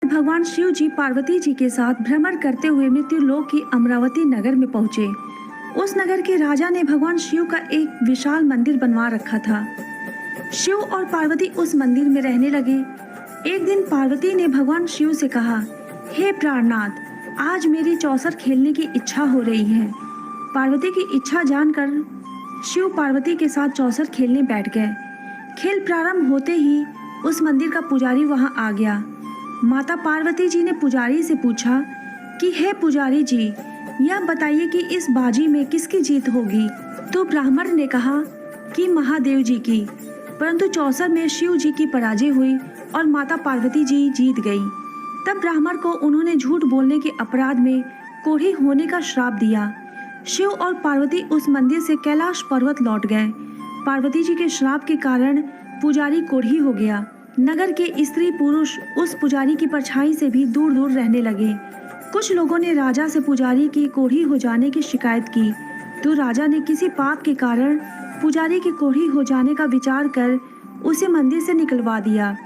भगवान शिव जी पार्वती जी के साथ भ्रमण करते हुए मृत्यु लोक की अमरावती नगर में पहुंचे। उस नगर के राजा ने भगवान शिव का एक विशाल मंदिर बनवा रखा था। शिव और पार्वती उस मंदिर में रहने लगे। एक दिन पार्वती ने भगवान शिव से कहा, हे प्राणनाथ, आज मेरी चौसर खेलने की इच्छा हो रही है। पार्वती की इच्छा जानकर शिव पार्वती के साथ चौसर खेलने बैठ गए। खेल प्रारंभ होते ही उस मंदिर का पुजारी वहां आ गया। माता पार्वती जी ने पुजारी से पूछा कि हे पुजारी जी, यह बताइए कि इस बाजी में किसकी जीत होगी। तो ब्राह्मण ने कहा कि महादेव जी की, परंतु चौसर में शिव जी की पराजय हुई और माता पार्वती जी जीत गई। तब ब्राह्मण को उन्होंने झूठ बोलने के अपराध में कोढ़ी होने का श्राप दिया। शिव और पार्वती उस मंदिर से कैलाश पर्वत लौट गए। पार्वती जी के श्राप के कारण पुजारी कोढ़ी हो गया। नगर के स्त्री पुरुष उस पुजारी की परछाई से भी दूर दूर रहने लगे। कुछ लोगों ने राजा से पुजारी की कोढ़ी हो जाने की शिकायत की, तो राजा ने किसी पाप के कारण पुजारी की कोढ़ी हो जाने का विचार कर उसे मंदिर से निकलवा दिया।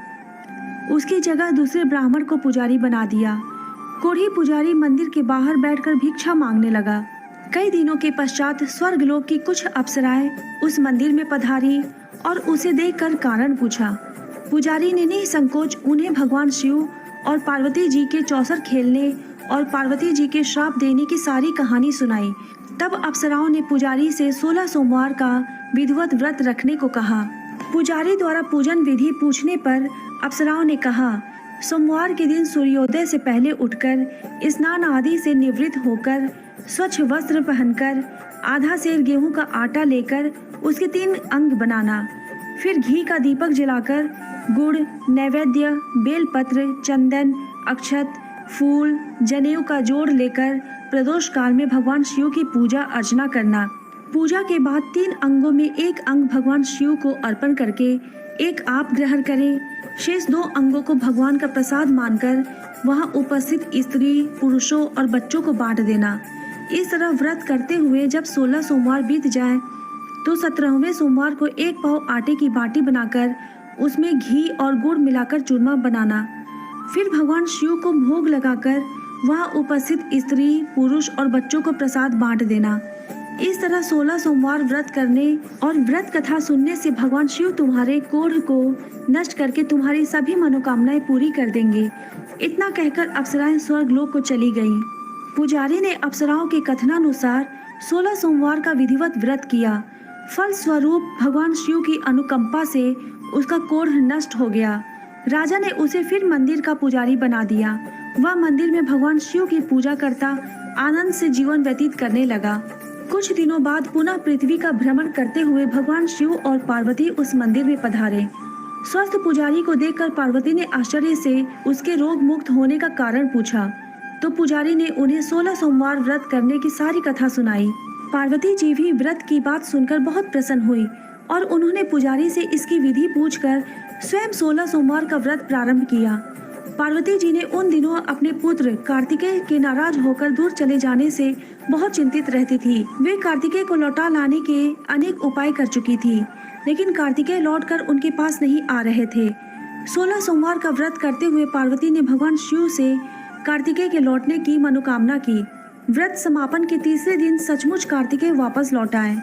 उसकी जगह दूसरे ब्राह्मण को पुजारी बना दिया। कोढ़ी पुजारी मंदिर के बाहर बैठकर भिक्षा मांगने लगा। कई दिनों के पश्चात स्वर्गलोक की कुछ अप्सराएं उस मंदिर में पधारी और उसे देखकर कारण पूछा। पुजारी ने निसंकोच उन्हें भगवान शिव और पार्वती जी के चौसर खेलने और पार्वती जी के श्राप देने की सारी कहानी सुनाई। तब अप्सराओं ने पुजारी से 16 सोमवार का विधिवत व्रत रखने को कहा। पुजारी द्वारा पूजन विधि पूछने पर अप्सराओं ने कहा, सोमवार के दिन सूर्योदय से पहले उठकर स्नान आदि से निवृत्त होकर स्वच्छ वस्त्र पहनकर आधा सेर गेहूं का आटा लेकर उसके 3 अंग बनाना, फिर घी का दीपक जलाकर गुड़, नैवेद्य, बेलपत्र, चंदन, अक्षत, फूल, जनेऊ का जोड़ लेकर प्रदोष काल में भगवान शिव की पूजा अर्चना करना। पूजा के बाद 3 अंगों में एक अंग भगवान शिव को अर्पण करके एक आप ग्रहण करें। शेष 2 अंगों को भगवान का प्रसाद मानकर वहां उपस्थित स्त्री, पुरुषों और बच्चों को बांट देना। इस तरह व्रत करते हुए जब 16 सोमवार बीत जाए तो 17वें सोमवार को 1 पाव आटे की बाटी बनाकर उसमें घी और गुड़ मिलाकर चूरमा बनाना। फिर भगवान शिव को भोग लगाकर वहां उपस्थित स्त्री, पुरुष और बच्चों को प्रसाद बांट देना। इस तरह 16 सोमवार व्रत करने और व्रत कथा सुनने से भगवान शिव तुम्हारे कोढ़ को नष्ट करके तुम्हारी सभी मनोकामनाएं पूरी कर देंगे। इतना कहकर अप्सराएं स्वर्गलोक को चली गईं। पुजारी ने अप्सराओं के कथनानुसार 16 सोमवार का विधिवत व्रत किया। फल स्वरूप भगवान शिव की अनुकंपा से उसका कोढ़ नष्ट हो गया। राजा ने उसे फिर मंदिर का पुजारी बना दिया। वह मंदिर में भगवान शिव की पूजा करता आनंद से जीवन व्यतीत करने लगा। कुछ दिनों बाद पुनः पृथ्वी का भ्रमण करते हुए भगवान शिव और पार्वती उस मंदिर में पधारे। स्वस्थ पुजारी को देखकर पार्वती ने आश्चर्य से उसके रोग मुक्त होने का कारण पूछा, तो पुजारी ने उन्हें 16 सोमवार व्रत करने की सारी कथा सुनाई। पार्वती जी भी व्रत की बात सुनकर बहुत प्रसन्न हुई और उन्होंने पुजारी से इसकी विधि पूछकर स्वयं 16 सोमवार का व्रत प्रारंभ किया। पार्वती जी ने उन दिनों अपने पुत्र कार्तिकेय के नाराज होकर दूर चले जाने से बहुत चिंतित रहती थी। वे कार्तिकेय को लौटा लाने के अनेक उपाय कर चुकी थी, लेकिन कार्तिकेय लौटकर उनके पास नहीं आ रहे थे। 16 सोमवार का व्रत करते हुए पार्वती ने भगवान शिव से कार्तिकेय के लौटने की मनोकामना की। व्रत समापन के तीसरे दिन सचमुच कार्तिकेय वापस लौट आए।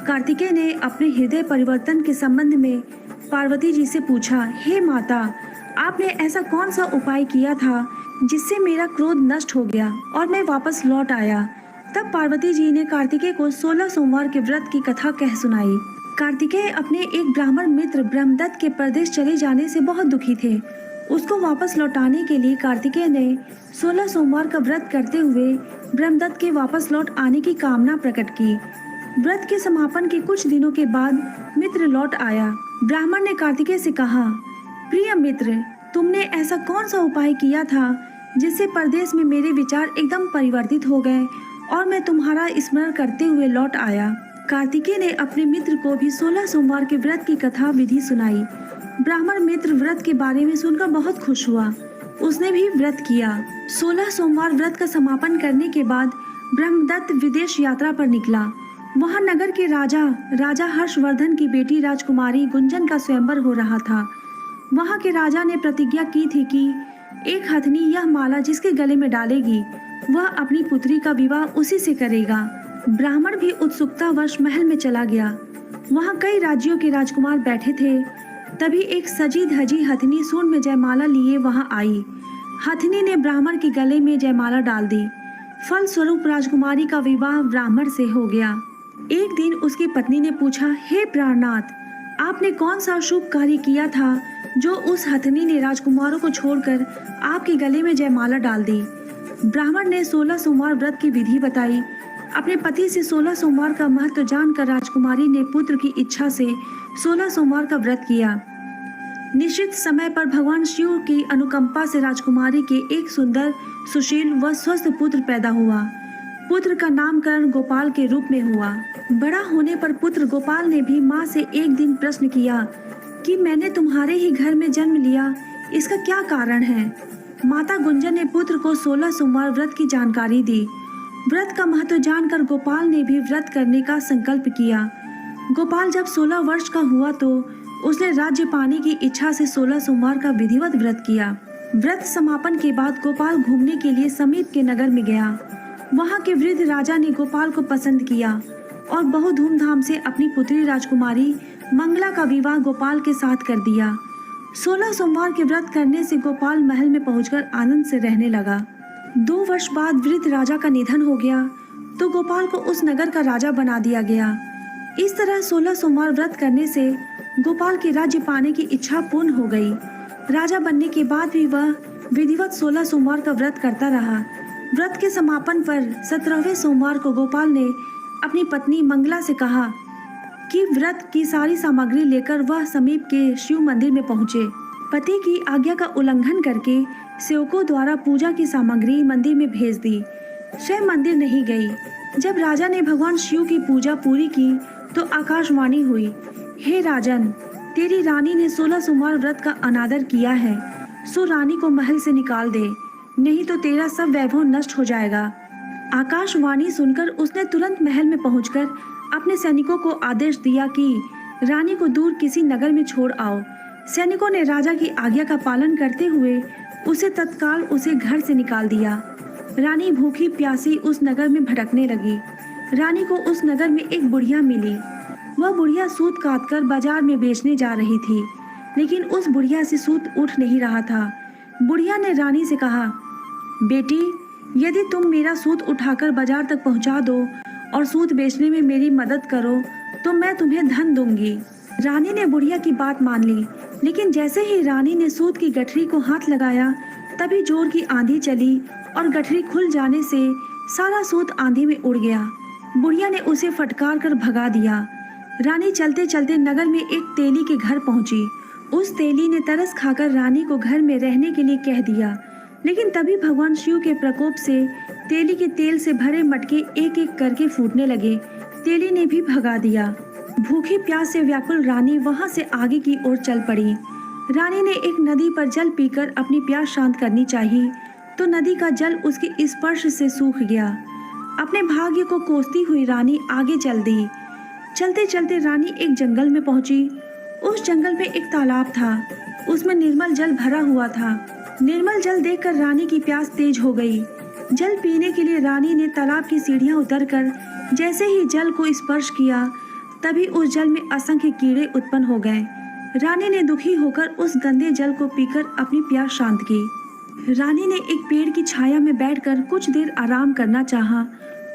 कार्तिकेय ने अपने हृदय परिवर्तन के संबंध में पार्वती जी से पूछा, हे माता, आपने ऐसा कौन सा उपाय किया था जिससे मेरा क्रोध नष्ट हो गया और मैं वापस लौट आया। तब पार्वती जी ने कार्तिकेय को 16 सोमवार के व्रत की कथा कह सुनाई। कार्तिकेय अपने एक ब्राह्मण मित्र ब्रह्मदत्त के परदेश चले जाने से बहुत दुखी थे। उसको वापस लौटाने के लिए कार्तिकेय ने 16 सोमवार का व्रत करते हुए ब्रह्मदत्त के वापस लौट आने की कामना प्रकट की। व्रत के समापन के कुछ दिनों के बाद मित्र लौट आया। ब्राह्मण ने कार्तिकेय से कहा, प्रिय मित्र, तुमने ऐसा कौन सा उपाय किया था जिससे परदेश में मेरे विचार एकदम परिवर्तित हो गए और मैं तुम्हारा स्मरण करते हुए लौट आया। कार्तिकेय ने अपने मित्र को भी 16 सोमवार के व्रत की कथा विधि सुनाई। ब्राह्मण मित्र व्रत के बारे में सुनकर बहुत खुश हुआ। उसने भी व्रत किया। 16 सोमवार व्रत का समापन करने के बाद ब्रह्मदत्त विदेश यात्रा पर निकला। वहां नगर के राजा हर्षवर्धन की बेटी राजकुमारी गुंजन का स्वयंवर हो रहा था। वहां के राजा ने प्रतिज्ञा की थी कि एक हथनी यह माला जिसके गले में डालेगी वह अपनी पुत्री का विवाह उसी से करेगा। ब्राह्मण भी उत्सुकतावश महल में चला गया। वहाँ कई राज्यों के राजकुमार बैठे थे। तभी एक सजी धजी हथनी सूंड में जयमाला लिए वहाँ आई। हथनी ने ब्राह्मण के गले में जयमाला डाल दी। फलस्वरूप राजकुमारी का विवाह ब्राह्मण से हो गया। एक दिन उसकी पत्नी ने पूछा, हे प्राणनाथ, आपने कौन सा शुभ कार्य किया था जो उस हथनी ने राजकुमारों को छोड़कर आपके गले में जयमाला डाल दी? ब्राह्मण ने 16 सोमवार व्रत की विधि बताई। अपने पति से 16 सोमवार का महत्व जानकर राजकुमारी ने पुत्र की इच्छा से 16 सोमवार का व्रत किया। निश्चित समय पर भगवान शिव की अनुकंपा से राजकुमारी के एक सुंदर, सुशील व स्वस्थ पुत्र पैदा हुआ। पुत्र का नामकरण गोपाल के रूप में हुआ। बड़ा होने पर पुत्र गोपाल ने भी माँ से एक दिन प्रश्न किया कि मैंने तुम्हारे ही घर में जन्म लिया, इसका क्या कारण है? माता गुंजन ने पुत्र को 16 सोमवार व्रत की जानकारी दी। व्रत का महत्व जानकर गोपाल ने भी व्रत करने का संकल्प किया। गोपाल जब 16 वर्ष का हुआ तो उसने राज्य पाने की इच्छा से 16 सोमवार का विधिवत व्रत किया। व्रत समापन के बाद गोपाल घूमने के लिए समीप के नगर में गया। वहाँ के वृद्ध राजा ने गोपाल को पसंद किया और बहुत धूमधाम से अपनी पुत्री राजकुमारी मंगला का विवाह गोपाल के साथ कर दिया। 16 सोमवार के व्रत करने से गोपाल महल में पहुंचकर आनंद से रहने लगा। 2 वर्ष बाद वृद्ध राजा का निधन हो गया तो गोपाल को उस नगर का राजा बना दिया गया। इस तरह 16 सोमवार व्रत करने से गोपाल के राज्य पाने की इच्छा पूर्ण हो गई। राजा बनने के बाद भी वह विधिवत 16 सोमवार का व्रत करता रहा। व्रत के समापन पर 17वें सोमवार को गोपाल ने अपनी पत्नी मंगला से कहा कि व्रत की सारी सामग्री लेकर वह समीप के शिव मंदिर में पहुंचे। पति की आज्ञा का उल्लंघन करके सेवकों द्वारा पूजा की सामग्री मंदिर में भेज दी। स्वयं मंदिर नहीं गई। जब राजा ने भगवान शिव की पूजा पूरी की तो आकाशवाणी हुई, हे राजन, तेरी रानी ने 16 सोमवार व्रत का अनादर किया है, सो रानी को महल से निकाल दे, नहीं तो तेरा सब वैभव नष्ट हो जाएगा। आकाशवाणी सुनकर उसने तुरंत महल में पहुंचकर अपने सैनिकों को आदेश दिया कि रानी को दूर किसी नगर में छोड़ आओ। सैनिकों ने राजा की आज्ञा का पालन करते हुए उसे तत्काल उसे घर से निकाल दिया। रानी भूखी प्यासी उस नगर में भटकने लगी। रानी को उस नगर में एक बुढ़िया मिली। वह बुढ़िया सूत काटकर बाजार में बेचने जा रही थी, लेकिन उस बुढ़िया से सूत उठ नहीं रहा था। बुढ़िया ने रानी से कहा, बेटी, यदि तुम मेरा सूत उठाकर बाजार तक पहुंचा दो और सूत बेचने में मेरी मदद करो तो मैं तुम्हें धन दूंगी। रानी ने बुढ़िया की बात मान ली, लेकिन जैसे ही रानी ने सूत की गठरी को हाथ लगाया तभी जोर की आंधी चली और गठरी खुल जाने से सारा सूत आंधी में उड़ गया। बुढ़िया ने उसे फटकार कर भगा दिया। रानी चलते चलते नगर में एक तेली के घर पहुंची। उस तेली ने तरस खाकर रानी को घर में रहने के लिए कह दिया, लेकिन तभी भगवान शिव के प्रकोप से तेली के तेल से भरे मटके एक एक करके फूटने लगे। तेली ने भी भगा दिया। भूखी प्यास से व्याकुल रानी वहां से आगे की ओर चल पड़ी। रानी ने एक नदी पर जल पीकर अपनी प्यास शांत करनी चाहिए तो नदी का जल उसके स्पर्श से सूख गया। अपने भाग्य को कोसती हुई रानी आगे चल दी। चलते चलते रानी एक जंगल में पहुंची। उस जंगल में एक तालाब था, उसमें निर्मल जल भरा हुआ था। निर्मल जल देखकर रानी की प्यास तेज हो गई। जल पीने के लिए रानी ने तालाब की सीढ़ियां उतरकर जैसे ही जल को स्पर्श किया तभी उस जल में असंख्य कीड़े उत्पन्न हो गए। रानी ने दुखी होकर उस गंदे जल को पीकर अपनी प्यास शांत की। रानी ने एक पेड़ की छाया में बैठकर कुछ देर आराम करना चाहा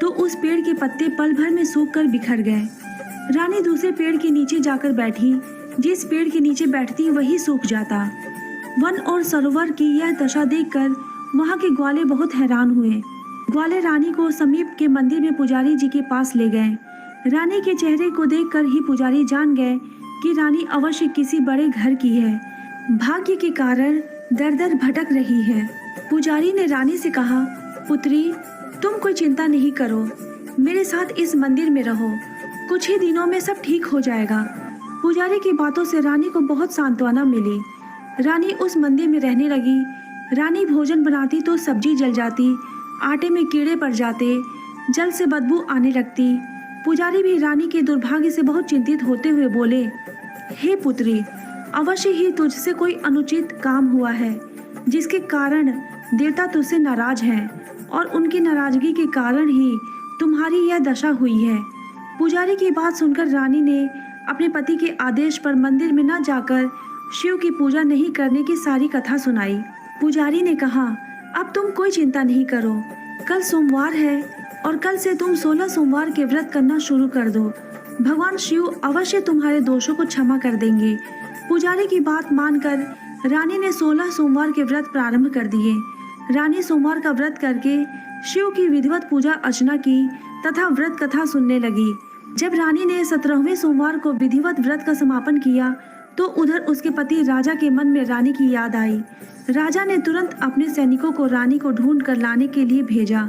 तो उस पेड़ के पत्ते पल भर में सूखकर बिखर गए। रानी दूसरे पेड़ के नीचे जाकर बैठी। जिस पेड़ के नीचे बैठती वही सूख जाता। वन और सरोवर की यह दशा देखकर वहाँ के ग्वाले बहुत हैरान हुए। ग्वाले रानी को समीप के मंदिर में पुजारी जी के पास ले गए। रानी के चेहरे को देखकर ही पुजारी जान गए कि रानी अवश्य किसी बड़े घर की है, भाग्य के कारण दर दर भटक रही है। पुजारी ने रानी से कहा, पुत्री, तुम कोई चिंता नहीं करो, मेरे साथ इस मंदिर में रहो, कुछ ही दिनों में सब ठीक हो जाएगा। पुजारी की बातों से रानी को बहुत सांत्वना मिली। रानी उस मंदिर में रहने लगी। रानी भोजन बनाती तो सब्जी जल जाती, आटे में कीड़े पड़ जाते, जल से बदबू आने लगती। पुजारी भी रानी के दुर्भाग्य से बहुत चिंतित होते हुए बोले, हे पुत्री, अवश्य ही तुझसे कोई अनुचित काम हुआ है। जिसके कारण देवता तुझसे नाराज हैं और उनकी नाराजगी के कारण ही तुम्हारी यह दशा हुई है। पुजारी की बात सुनकर रानी ने अपने पति के आदेश पर मंदिर में न जाकर शिव की पूजा नहीं करने की सारी कथा सुनाई। पुजारी ने कहा, अब तुम कोई चिंता नहीं करो, कल सोमवार है और कल से तुम 16 सोमवार के व्रत करना शुरू कर दो। भगवान शिव अवश्य तुम्हारे दोषों को क्षमा कर देंगे। पुजारी की बात मानकर रानी ने 16 सोमवार के व्रत प्रारंभ कर दिए। रानी सोमवार का व्रत करके शिव की विधिवत पूजा अर्चना की तथा व्रत कथा सुनने लगी। जब रानी ने 17वें सोमवार को विधिवत व्रत का समापन किया तो उधर उसके पति राजा के मन में रानी की याद आई। राजा ने तुरंत अपने सैनिकों को रानी को ढूंढ कर लाने के लिए भेजा।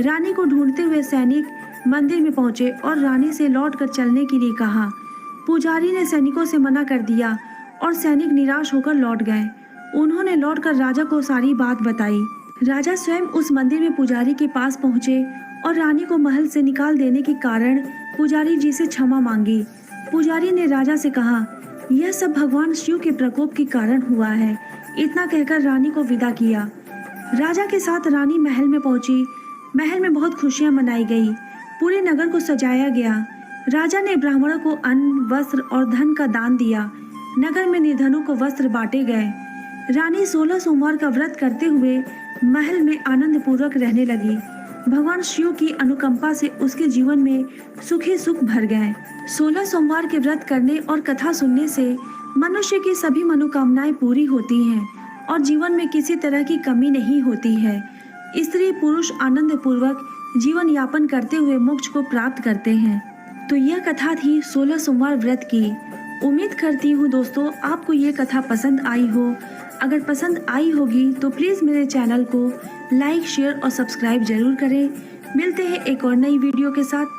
रानी को ढूंढते हुए सैनिक मंदिर में पहुंचे और रानी से लौटकर चलने के लिए कहा। पुजारी ने सैनिकों से मना कर दिया और सैनिक निराश होकर लौट गए। उन्होंने लौटकर राजा को सारी बात बताई। राजा स्वयं उस मंदिर में पुजारी के पास पहुंचे और रानी को महल से निकाल देने के कारण पुजारी जी से क्षमा मांगी। पुजारी ने राजा से कहा, यह सब भगवान शिव के प्रकोप के कारण हुआ है। इतना कहकर रानी को विदा किया। राजा के साथ रानी महल में पहुंची। महल में बहुत खुशियां मनाई गई। पूरे नगर को सजाया गया। राजा ने ब्राह्मणों को अन्न, वस्त्र और धन का दान दिया। नगर में निर्धनों को वस्त्र बांटे गए। रानी 16 सोमवार का व्रत करते हुए महल में आनंद पूर्वक रहने लगी। भगवान शिव की अनुकंपा से उसके जीवन में सुख ही सुख भर गए। 16 सोमवार के व्रत करने और कथा सुनने से मनुष्य की सभी मनोकामनाएं पूरी होती हैं और जीवन में किसी तरह की कमी नहीं होती है। स्त्री पुरुष आनंद पूर्वक जीवन यापन करते हुए मोक्ष को प्राप्त करते हैं। तो यह कथा थी 16 सोमवार व्रत की। उम्मीद करती हूँ दोस्तों आपको ये कथा पसंद आई हो। अगर पसंद आई होगी तो प्लीज़ मेरे चैनल को लाइक, शेयर और सब्सक्राइब जरूर करें। मिलते हैं एक और नई वीडियो के साथ।